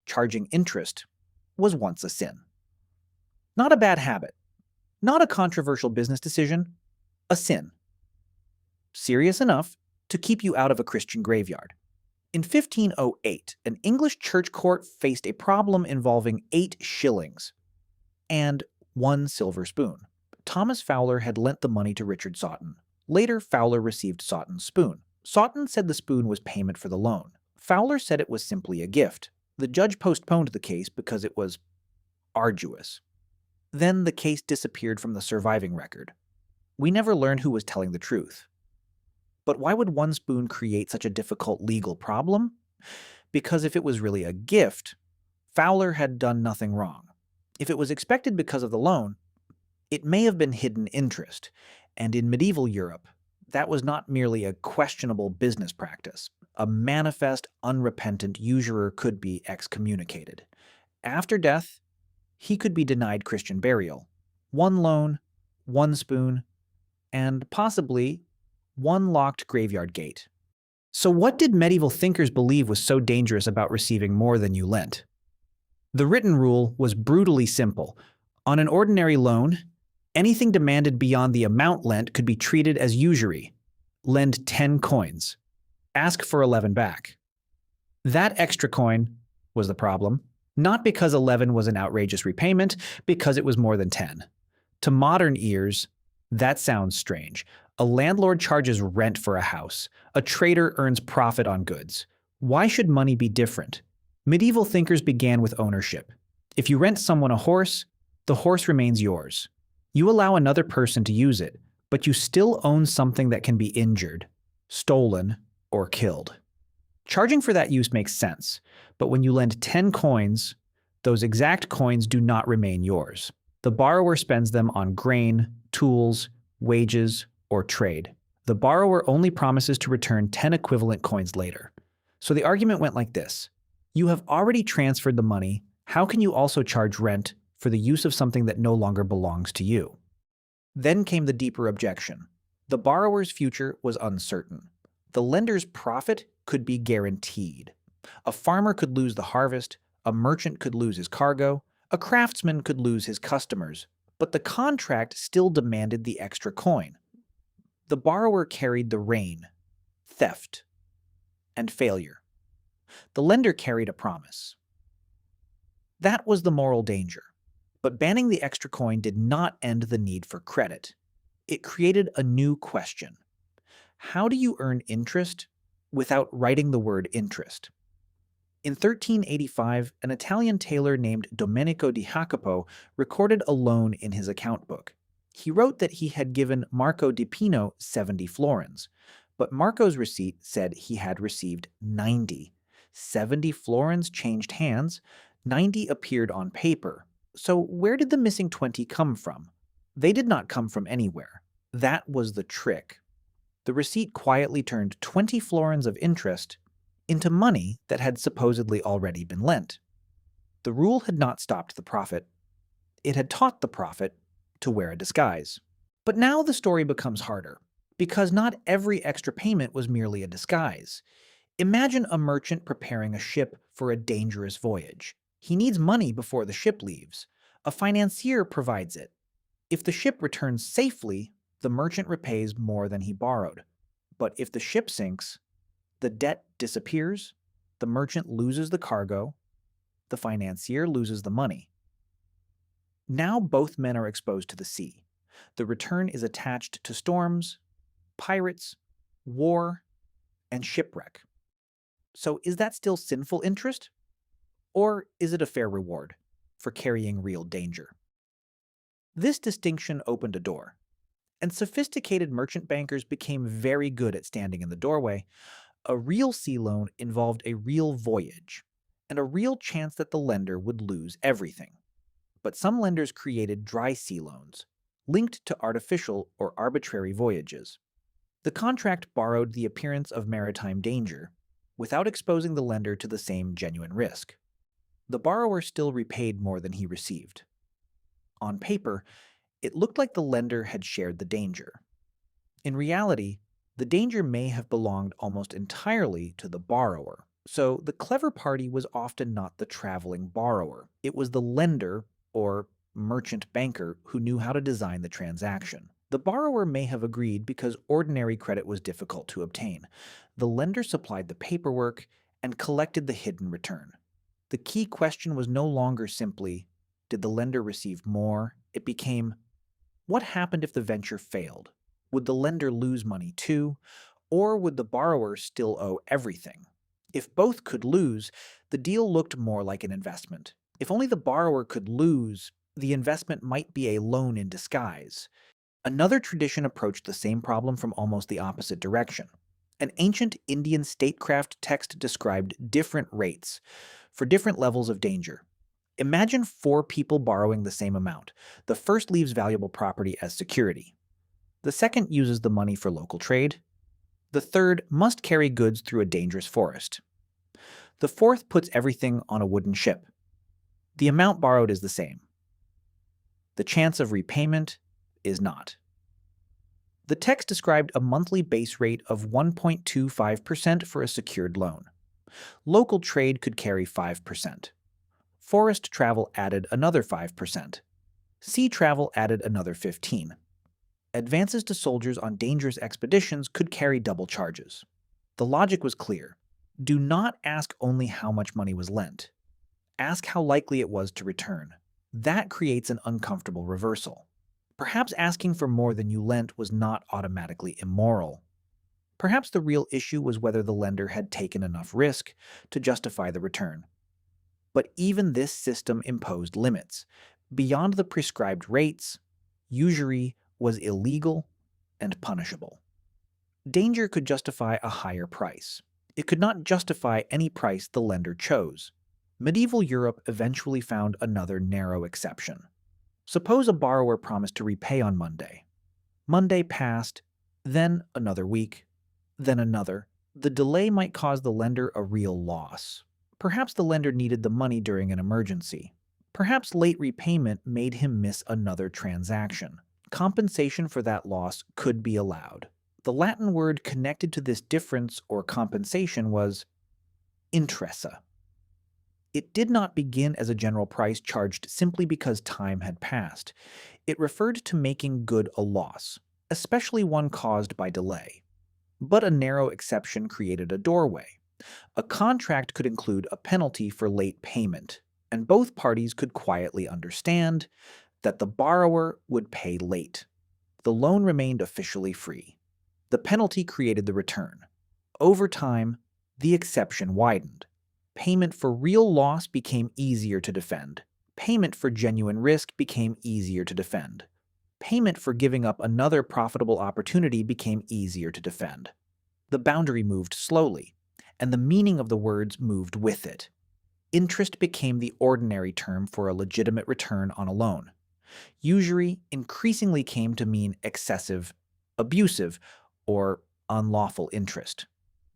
charging interest was once a sin. Not a bad habit, not a controversial business decision, a sin. Serious enough to keep you out of a Christian graveyard. In 1508, an English church court faced a problem involving 8 shillings and 1 silver spoon. Thomas Fowler had lent the money to Richard Sawton. Later, Fowler received Sawton's spoon. Sawton said the spoon was payment for the loan. Fowler said it was simply a gift. The judge postponed the case because it was arduous. Then the case disappeared from the surviving record. We never learned who was telling the truth. But why would 1 spoon create such a difficult legal problem? Because if it was really a gift, Fowler had done nothing wrong. If it was expected because of the loan, it may have been hidden interest, and in medieval Europe, that was not merely a questionable business practice. A manifest, unrepentant usurer could be excommunicated. After death, he could be denied Christian burial. 1 loan, 1 spoon, and possibly 1 locked graveyard gate. So what did medieval thinkers believe was so dangerous about receiving more than you lent? The written rule was brutally simple. On an ordinary loan, anything demanded beyond the amount lent could be treated as usury. Lend 10 coins. Ask for 11 back. That extra coin was the problem, not because 11 was an outrageous repayment, because it was more than 10. To modern ears, that sounds strange. A landlord charges rent for a house. A trader earns profit on goods. Why should money be different? Medieval thinkers began with ownership. If you rent someone a horse, the horse remains yours. You allow another person to use it, but you still own something that can be injured, stolen, or killed. Charging for that use makes sense, but when you lend 10 coins, those exact coins do not remain yours. The borrower spends them on grain, tools, wages, or trade. The borrower only promises to return 10 equivalent coins later. So the argument went like this. You have already transferred the money. How can you also charge rent for the use of something that no longer belongs to you? Then came the deeper objection. The borrower's future was uncertain. The lender's profit could be guaranteed. A farmer could lose the harvest, a merchant could lose his cargo, a craftsman could lose his customers, but the contract still demanded the extra coin. The borrower carried the rain, theft, and failure. The lender carried a promise. That was the moral danger. But banning the extra coin did not end the need for credit. It created a new question. How do you earn interest without writing the word interest? In 1385, an Italian tailor named Domenico di Jacopo recorded a loan in his account book. He wrote that he had given Marco di Pino 70 florins, but Marco's receipt said he had received 90. 70 florins changed hands, 90 appeared on paper. So where did the missing 20 come from? They did not come from anywhere. That was the trick. The receipt quietly turned 20 florins of interest into money that had supposedly already been lent. The rule had not stopped the prophet. It had taught the prophet to wear a disguise. But now the story becomes harder, because not every extra payment was merely a disguise. Imagine a merchant preparing a ship for a dangerous voyage. He needs money before the ship leaves. A financier provides it. If the ship returns safely, the merchant repays more than he borrowed. But if the ship sinks, the debt disappears, the merchant loses the cargo, the financier loses the money. Now both men are exposed to the sea. The return is attached to storms, pirates, war, and shipwreck. So is that still sinful interest? Or is it a fair reward for carrying real danger? This distinction opened a door, and sophisticated merchant bankers became very good at standing in the doorway. A real sea loan involved a real voyage, and a real chance that the lender would lose everything. But some lenders created dry sea loans, linked to artificial or arbitrary voyages. The contract borrowed the appearance of maritime danger, without exposing the lender to the same genuine risk. The borrower still repaid more than he received. On paper, it looked like the lender had shared the danger. In reality, the danger may have belonged almost entirely to the borrower. So the clever party was often not the traveling borrower. It was the lender or merchant banker who knew how to design the transaction. The borrower may have agreed because ordinary credit was difficult to obtain. The lender supplied the paperwork and collected the hidden return. The key question was no longer simply, did the lender receive more? It became, what happened if the venture failed? Would the lender lose money too? Or would the borrower still owe everything? If both could lose, the deal looked more like an investment. If only the borrower could lose, the investment might be a loan in disguise. Another tradition approached the same problem from almost the opposite direction. An ancient Indian statecraft text described different rates for different levels of danger. Imagine four people borrowing the same amount. The first leaves valuable property as security. The second uses the money for local trade. The third must carry goods through a dangerous forest. The fourth puts everything on a wooden ship. The amount borrowed is the same. The chance of repayment is not. The text described a monthly base rate of 1.25% for a secured loan. Local trade could carry 5%. Forest travel added another 5%. Sea travel added another 15%. Advances to soldiers on dangerous expeditions could carry double charges. The logic was clear. Do not ask only how much money was lent. Ask how likely it was to return. That creates an uncomfortable reversal. Perhaps asking for more than you lent was not automatically immoral. Perhaps the real issue was whether the lender had taken enough risk to justify the return. But even this system imposed limits. Beyond the prescribed rates, usury was illegal and punishable. Danger could justify a higher price. It could not justify any price the lender chose. Medieval Europe eventually found another narrow exception. Suppose a borrower promised to repay on Monday. Monday passed, then another week, then another. The delay might cause the lender a real loss. Perhaps the lender needed the money during an emergency. Perhaps late repayment made him miss another transaction. Compensation for that loss could be allowed. The Latin word connected to this difference or compensation was interessa. It did not begin as a general price charged simply because time had passed. It referred to making good a loss, especially one caused by delay. But a narrow exception created a doorway. A contract could include a penalty for late payment, and both parties could quietly understand that the borrower would pay late. The loan remained officially free. The penalty created the return. Over time, the exception widened. Payment for real loss became easier to defend. Payment for genuine risk became easier to defend. Payment for giving up another profitable opportunity became easier to defend. The boundary moved slowly, and the meaning of the words moved with it. Interest became the ordinary term for a legitimate return on a loan. Usury increasingly came to mean excessive, abusive, or unlawful interest.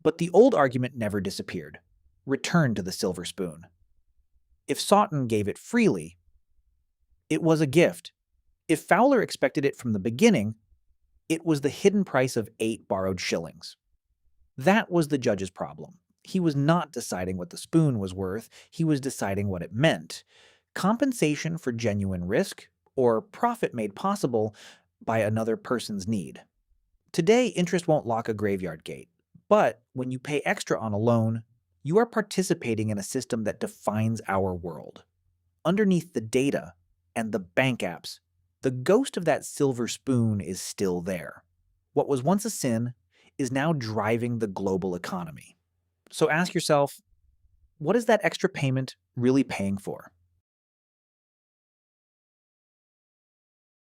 But the old argument never disappeared. Return to the silver spoon. If Sawton gave it freely, it was a gift. If Fowler expected it from the beginning, it was the hidden price of 8 borrowed shillings. That was the judge's problem. He was not deciding what the spoon was worth, he was deciding what it meant. Compensation for genuine risk, or profit made possible by another person's need. Today, interest won't lock a graveyard gate, but when you pay extra on a loan, you are participating in a system that defines our world. Underneath the data and the bank apps, the ghost of that silver spoon is still there. What was once a sin is now driving the global economy. So ask yourself, what is that extra payment really paying for?